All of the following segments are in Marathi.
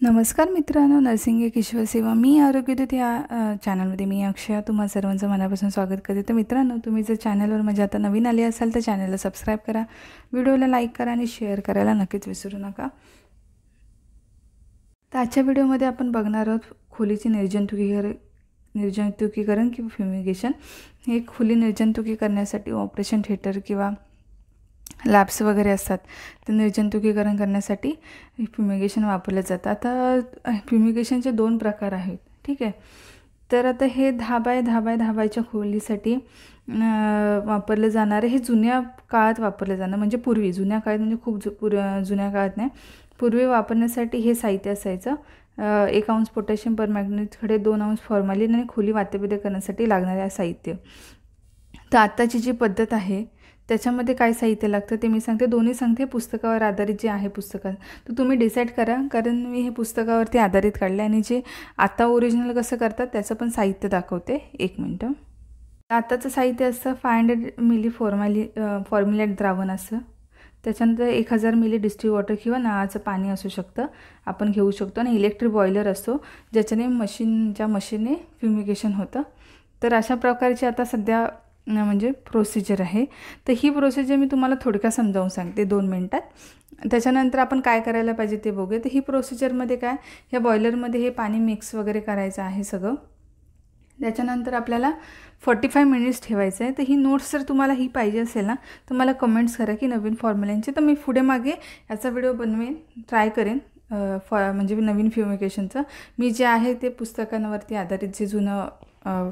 नमस्कार मित्रांनो, नर्सिंग एक ईश्वर सेवा मी आरोग्यदूत या चॅनलमध्ये मी अक्षया तुम्हा सर्वांचं मनापासून स्वागत करते। तर मित्रांनो, तुम्ही जर चॅनलवर माझ्या आता नवीन आले असाल तर चॅनलला सबस्क्राईब करा, व्हिडिओला लाईक करा आणि शेअर करायला नक्कीच विसरू नका। तर आजच्या व्हिडिओमध्ये आपण बघणार आहोत खोलीचे निर्जंतुकीकरण किंवा फ्युमिगेशन। हे खोली निर्जंतुकी करण्यासाठी ऑपरेशन थिएटर किंवा लॅब्स वगैरे असतात, ते निर्जंतुकीकरण करण्यासाठी फ्युमिगेशन वापरलं जातं। आता फ्युमिगेशनचे 2 प्रकार आहेत, ठीक आहे। तर आता हे 10 बाय 10 बाय 10 बायच्या खोलीसाठी वापरलं जाणारे हे जुन्या काळात वापरलं जाणं, म्हणजे पूर्वी जुन्या काळात म्हणजे खूप जुन्या काळात नाही, पूर्वी वापरण्यासाठी हे साहित्य असायचं। 1 अंश पोटॅशियम परमॅंगनेटकडे 2 अंश फॉर्मॅलिन आणि खोली वातबेद करण्यासाठी लागणारे साहित्य। तर आत्ताची जी पद्धत आहे त्याच्यामध्ये काय साहित्य लागतं ते मी सांगते, दोन्ही सांगते। पुस्तकावर आधारित जे आहे पुस्तकात, तर तुम्ही डिसाईड करा, कारण मी हे पुस्तकावरती आधारित काढले आणि जे आता ओरिजिनल कसं करतात त्याचं पण साहित्य दाखवते। 1 मिनटं। आताचं साहित्य असतं 500 मिली फॉर्म्युलेट द्रावण असं, त्याच्यानंतर 1000 मिली डिस्टिल वॉटर किंवा नळाचं पाणी असू शकतं, आपण घेऊ शकतो। आणि इलेक्ट्रिक बॉयलर असतो ज्याच्याने मशीनने फ्युमिगेशन होतं। तर अशा प्रकारची आता सध्या म्हणजे प्रोसिजर आहे। तर ही प्रोसिजर मी तुम्हाला थोडक्यात समजावून सांगते 2 मिनिटात, त्याच्यानंतर आपण काय करायला पाहिजे ते बघूया। तर ही प्रोसिजरमध्ये काय, ह्या बॉयलरमध्ये हे पाणी मिक्स वगैरे करायचं आहे सगळं, त्याच्यानंतर आपल्याला 45 मिनिट्स ठेवायचं आहे। तर ही नोट्स जर तुम्हाला ही पाहिजे असेल ना तर मला कमेंट्स करा की नवीन फॉर्म्युल्यांचे, तर मी पुढे मागे याचा व्हिडिओ बनवेन, ट्राय करेन। म्हणजे नवीन फ्युमिगेशनचं मी जे आहे ते पुस्तकांवरती आधारित जे जुनं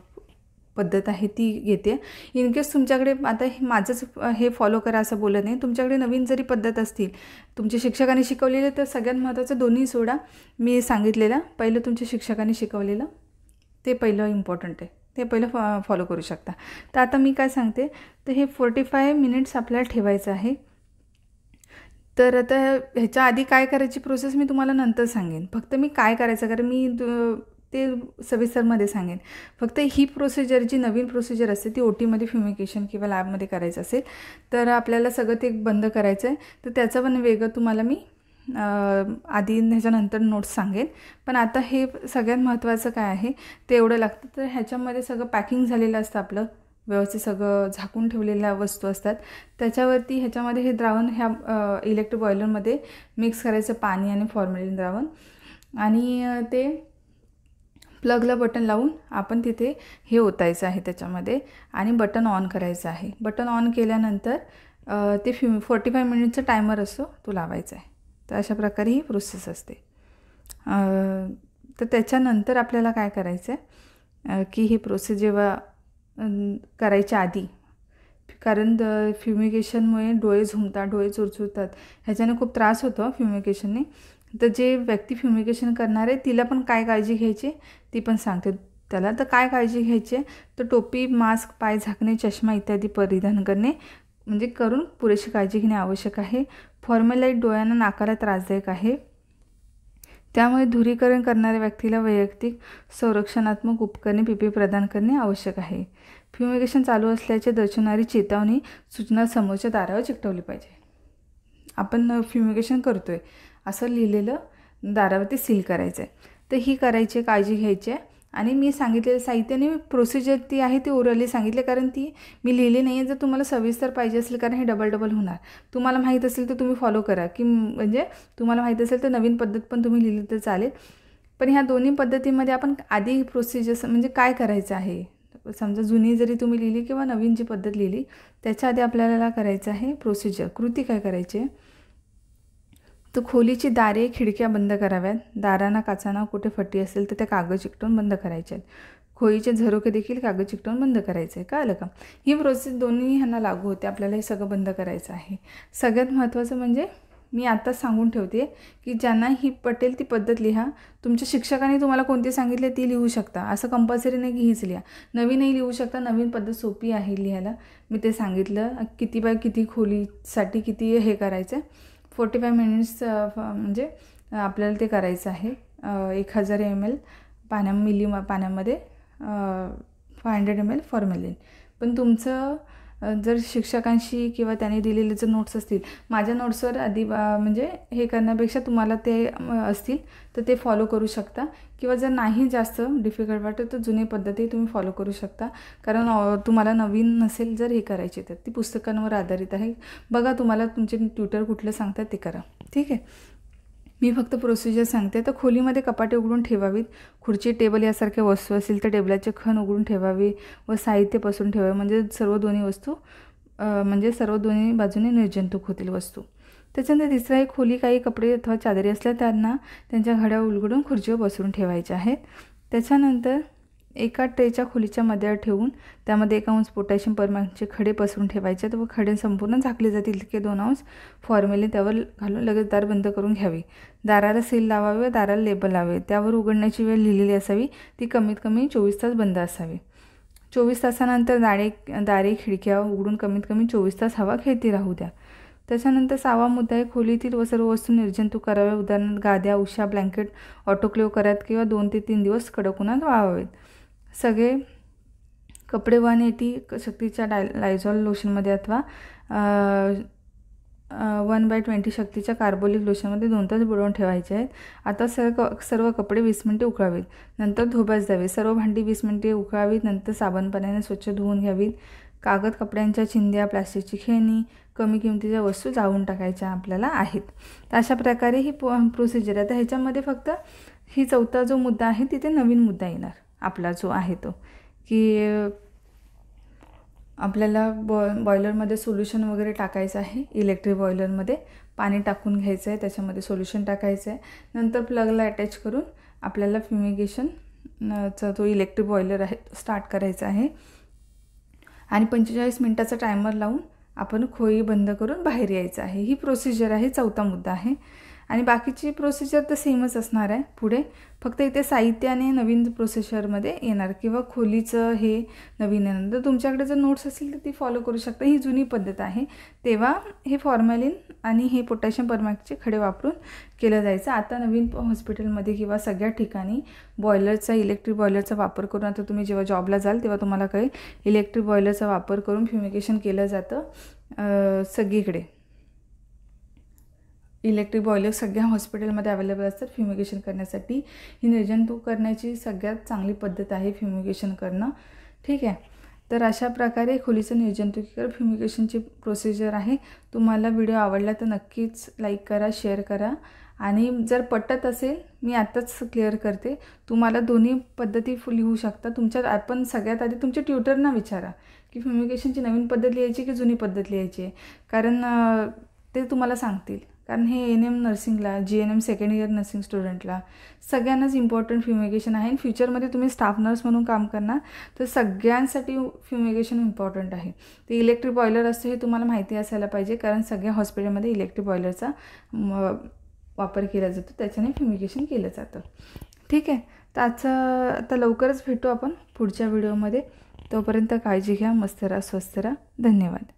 पद्धत आहे ती घेते। इन केस तुमच्याकडे आता माझंच हे फॉलो करा असं बोलत नाही, तुमच्याकडे नवीन जरी पद्धत असतील तुमच्या शिक्षकांनी शिकवलेलं, तर सगळ्यात महत्त्वाचं दोन्ही सोडा, मी सांगितलेलं पहिलं तुमच्या शिक्षकांनी शिकवलेलं ते पहिलं इम्पॉर्टंट आहे, ते पहिलं फॉलो करू शकता। तर आता मी काय सांगते, तर हे 45 मिनिट्स आपल्याला ठेवायचं आहे। तर आता ह्याच्या आधी काय करायची प्रोसेस मी तुम्हाला नंतर सांगेन, फक्त मी काय करायचं, कारण मी ते सविस्तरमध्ये सांगेन। फक्त ही प्रोसिजर जी नवीन प्रोसिजर असते ती ओटीमध्ये फ्युमिगेशन किंवा लॅबमध्ये करायचं असेल तर आपल्याला सगळं ते बंद करायचं आहे। तर त्याचं पण वेगळं तुम्हाला मी आधी ह्याच्यानंतर नोट्स सांगेन, पण आता हे सगळ्यात महत्त्वाचं काय आहे ते एवढं लागतं। तर ह्याच्यामध्ये सगळं पॅकिंग झालेलं असतं, आपलं व्यवस्थित सगळं झाकून ठेवलेल्या वस्तू असतात, त्याच्यावरती ह्याच्यामध्ये हे द्रावण ह्या इलेक्ट्रिक बॉयलरमध्ये मिक्स करायचं, पाणी आणि फॉर्मॅलिन द्रावण, आणि ते प्लगला बटन लावून आपण तिथे हे ओतायचं आहे त्याच्यामध्ये आणि बटन ऑन करायचं आहे। बटन ऑन केल्यानंतर ते 45 मिनिटचा टायमर असतो तो लावायचा आहे। तर अशा प्रकारे ही प्रोसेस असते। तर त्याच्यानंतर आपल्याला काय करायचं आहे की ही प्रोसेस जेव्हा करायच्या आधी, कारण फ्युमिगेशनमुळे डोळे झुमतात, डोळे चुरचुरतात, ह्याच्याने खूप त्रास होतो फ्युमिगेशनने। तर जे व्यक्ती फ्युमिगेशन करणार आहे तिला पण काय काळजी घ्यायची ती पण सांगते त्याला। तर काय काळजी घ्यायची, तर टोपी, मास्क, पाय झाकणे, चष्मा इत्यादी परिधान करणे, म्हणजे करून पुरेशी काळजी घेणे आवश्यक आहे। फॉर्मलाईट डोळ्यांना, नाकाला त्रासदायक आहे, त्यामुळे धुरीकरण करणाऱ्या व्यक्तीला वैयक्तिक संरक्षणात्मक उपकरणे पीपी प्रदान करणे आवश्यक आहे। फ्युमिगेशन चालू असल्याचे दर्शवणारी चेतावणी सूचना समोरच्या दारावर चिकटवली पाहिजे। आपण फ्युमिगेशन करतोय असं लिहिलेलं दारावरती सील करायचं आहे। तर ही करायची काळजी घ्यायची आहे। आणि मी सांगितलेलं साहित्याने प्रोसिजर ती आहे ती ओरली सांगितले, कारण ती मी लिहिली नाही आहे। जर तुम्हाला सविस्तर पाहिजे असेल, कारण हे डबल होणार, तुम्हाला माहीत असेल तर तुम्ही फॉलो करा, की म्हणजे तुम्हाला माहीत असेल तर नवीन पद्धत पण तुम्ही लिहिली तर चालेल। पण ह्या दोन्ही पद्धतीमध्ये आपण आधी प्रोसिजर म्हणजे काय करायचं आहे, समजा जुनी जरी तुम्ही लिहिली किंवा नवीन जी पद्धत लिहिली त्याच्या आधी आपल्याला करायचं आहे प्रोसिजर, कृती काय करायची आहे। तर खोलीची दारे, खिडक्या बंद कराव्यात, दारांना, काचांना कुठे फटी असेल तर त्या कागद चिकटवून बंद करायचे आहेत, खोलीचे झरोके देखील कागद चिकटवून बंद करायचे आहे। कळलं का? ही प्रोसेस दोन्ही ह्यांना लागू होते, आपल्याला हे सगळं बंद करायचं आहे। सगळ्यात महत्त्वाचं म्हणजे मी आत्ताच सांगून ठेवते की ज्यांना ही पटेल ती पद्धत लिहा, तुमच्या शिक्षकांनी तुम्हाला कोणती सांगितले ती लिहू शकता, असं कंपल्सरी नाही की हीच लिहा, नवीनही लिहू शकता। नवीन पद्धत सोपी आहे लिहायला, मी ते सांगितलं किती बाय किती खोलीसाठी किती हे करायचं आहे। 45 मिनिट्स म्हणजे आपल्याला ते करायचं आहे। 1000 ml पाण्यामध्ये 500 ml फॉर्मॅलिन, पण तुमचं जर शिक्षकांशी किंवा त्यांनी दिलेले जर नोट्स असतील, माझ्या नोट्सवर आधी म्हणजे हे करण्यापेक्षा तुम्हाला ते असतील तर ते फॉलो करू शकता, किंवा जर नाही जास्त डिफिकल्ट वाटत तर जुनी पद्धती तुम्ही फॉलो करू शकता. कारण तुम्हाला नवीन नसेल जर हे करायचे तर ती पुस्तकांवर आधारित आहे. बघा तुम्हाला तुमचे ट्युटर कुठलं सांगतात ते करा. ठीक आहे, मी फक्त प्रोसिजर सांगते. तर खोलीमध्ये कपाटे उघडून ठेवावीत. खुर्ची, टेबल यासारख्या वस्तू असतील तर टेबलाचे खण उघडून ठेवावे व साहित्य पसरून ठेवावे, म्हणजे सर्व दोन्ही बाजूने निर्जंतुक होतील वस्तू. त्याच्यानंतर तिसरा एक, खोली काही कपडे अथवा चादरी असल्या त्यांना त्यांच्या घड्या उलगडून खुर्चीवर बसवून ठेवायच्या आहेत. त्याच्यानंतर एका ट्रेच्या खोलीच्या मध्ये ठेवून त्यामध्ये 1 अंश पोटॅशियम परमॅंगनेटचे खडे पसरून ठेवायचे व खडे संपूर्ण झाकले जातील की 2 अंश फॉर्मेलिन त्यावर घालून लगेच दार बंद करून घ्यावे. दाराला सील लावावे व दाराला लेबल लावावे. त्यावर उघडण्याची वेळ लिहिलेली असावी. ती कमीत कमी 24 तास बंद असावी. 24 तासानंतर दारे खिडक्या उघडून कमीत कमी 24 तास हवा खेळती राहू द्या. त्याच्यानंतर 6वा मुद्दा आहे, खोलीतील व सर्व वस्तू निर्जंतुक कराव्या. उदाहरणार्थ गाद्या, उशा, ब्लँकेट ऑटोक्लेव्ह कराव्यात किंवा 2 ते 3 दिवस कडक उन्हात वाळवावेत. सगळे कपडे 180 शक्तीच्या लायझॉल लोशनमध्ये अथवा 1/20 शक्तीच्या कार्बोलिक लोशनमध्ये 2 तास बुडवून ठेवायचे आहेत. आता सर्व कपडे 20 मिनिटे उकळावीत. नंतर धोब्यास द्यावे. सर्व भांडी 20 मिनिटे उकळावीत. नंतर साबण पाण्याने स्वच्छ धुवून घ्यावीत. कागद, कपड्यांच्या चिंध्या, प्लास्टिकची खेळणी, कमी किमतीच्या वस्तू जाळून टाकायच्या आपल्याला आहेत. तर अशा प्रकारे ही प्रोसिजर आहे. तर ह्याच्यामध्ये फक्त ही 4था जो मुद्दा आहे तिथे नवीन मुद्दा येणार आपला जो आहे तो, की आपल्याला बॉयलरमध्ये सोल्युशन वगैरे टाकायचं आहे. इलेक्ट्रिक बॉयलरमध्ये पाणी टाकून घ्यायचं आहे, त्याच्यामध्ये सोल्युशन टाकायचं आहे. नंतर प्लगला अटॅच करून आपल्याला फ्युमिगेशनचा जो इलेक्ट्रिक बॉयलर आहे तो स्टार्ट करायचा आहे. आणि 45 मिनिटाचा टायमर लावून आपण खोली बंद करून बाहेर यायचं आहे. ही प्रोसिजर आहे, 4था मुद्दा आहे. आणि बाकीची प्रोसिजर तर सेमच असणार आहे पुढे, फक्त इथे साहित्य आणि नवीन प्रोसिजरमध्ये येणार किंवा खोलीचं हे नवीन येणार. तर तुमच्याकडे जर नोट्स असतील तर ती फॉलो करू शकता. ही जुनी पद्धत आहे. तेव्हा हे फॉर्मॅलिन आणि हे पोटॅशियम परमॅंगनेटचे खडे वापरून केलं जायचं. आता नवीन हॉस्पिटलमध्ये किंवा सगळ्या ठिकाणी इलेक्ट्रिक बॉयलरचा वापर करून, आता तुम्ही जेव्हा जॉबला जाल तेव्हा तुम्हाला कळेल, इलेक्ट्रिक बॉयलरचा वापर करून फ्युमिगेशन केलं जातं सगळीकडे. इलेक्ट्रिक बॉयलर सगळ्या हॉस्पिटलमध्ये अवेलेबल असतात फ्युमिगेशन करण्यासाठी. ही निर्जंतुक करण्याची सगळ्यात चांगली पद्धत आहे फ्युमिगेशन करणं. ठीक आहे, तर अशा प्रकारे खोलीचं निर्जंतुकीकरण फ्युमिगेशनची प्रोसिजर आहे. तुम्हाला व्हिडिओ आवडला तर नक्कीच लाईक करा, शेअर करा. आणि जर पटत असेल, मी आत्ताच क्लिअर करते, तुम्हाला दोन्ही पद्धती लिहू शकता. आपण सगळ्यात आधी तुमच्या ट्युटरना विचारा की फ्युमिगेशनची नवीन पद्धत लिहायची की जुनी पद्धत लिहायची आहे, कारण ते तुम्हाला सांगतील. कारण हे NM नर्सिंगला, GNM सेकंड इयर नर्सिंग स्टुडंटला सगळ्यांनाच इम्पॉर्टंट फ्युमिगेशन आहे. आणि फ्युचरमध्ये तुम्ही स्टाफ नर्स म्हणून काम करणार तर सगळ्यांसाठी फ्युमिगेशन इम्पॉर्टंट आहे. ते इलेक्ट्रिक बॉयलर असतं हे तुम्हाला माहिती असायला पाहिजे, कारण सगळ्या हॉस्पिटलमध्ये इलेक्ट्रिक बॉयलरचा वापर केला जातो, त्याच्याने फ्युमिगेशन केलं जातं. ठीक आहे, तर आता लवकरच भेटू आपण पुढच्या व्हिडिओमध्ये. तोपर्यंत काळजी घ्या, मस्त राहा, स्वस्थ राहा. धन्यवाद.